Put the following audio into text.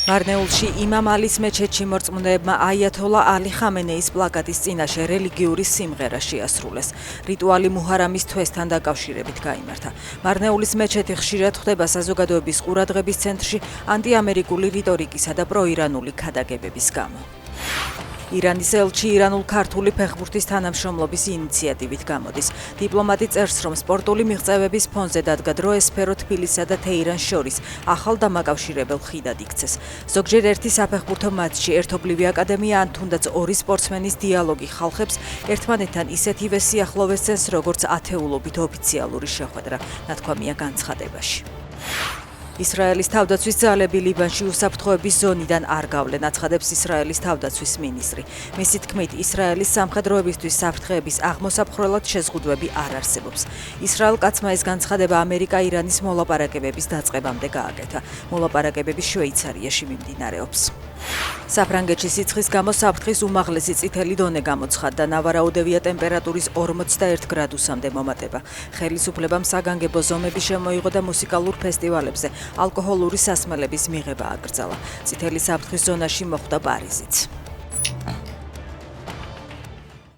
მარნეულში იმამ ალის მეჩეთში მორწმუნეებმა აიათოლა ალი ხამენეის პლაკატის წინაშე რელიგიური სიმღერა შეასრულეს. რიტუალი მუჰარამის თვესთან დაკავშირებით გაიმართა. მარნეულის მეჩეთი ხშირად ხდება საზოგადოების ყურადღების ცენტრში ანტიამერიკული რიტორიკისა და პროირანული ქადაგებების გამო. ირანის ელჩი ირანულ-ქართული ფეხბურთის თანამშრომლობის ინიციატივით გამოდის. დიპლომატი წერს, რომ სპორტული მიღწევების ფონზე დადგა დრო ესფერო თბილისსა და თეირანს შორის ახალ დამაკავშირებელ ხიდად იქცეს. ზოგჯერ ერთი საფეხბურთო მატჩში ერთობლივი აკადემია ან თუნდაც ორი სპორტსმენის დიალოგი ხალხებს ერთმანეთთან ისეთივე სიახლოვეს წენს, როგორც ათეულობით ოფიციალური შეხვედრა, ნათქვამია განცხადებაში. ისრაელის თავდაცვის ძალები ლიბანში უსაფრთხოების ზონიდან არ გავლენ, აცხადებს ისრაელის თავდაცვის მინისტრი. მისი თქმით, ისრაელის სამხედროებისთვის საფრთხეების აღმოსაფხრელად შეზღუდვები არ არსებობს. ისრაელ კაცმა ეს განცხადება ამერიკა-ირანის მოლაპარაკებების დაწყებამდე გააკეთა. მოლაპარაკებები შვეიცარიაში მიმდინარეობს. საფრანგეთში სიცხის გამო საფრთხის უმაღლესი წითელი დონე გამოცხადდა, ნავარაუდევია ტემპერატურის 41 გრადუსამდე მომატება. ხელისუფლებამ საგანგებო ზომები შემოიღო და მუსიკალურ ფესტივალებზე ალკოჰოლური სასმელების მიღება აკრძალა. წითელი საფრთხის ზონაში მოხვდა პარიზიც.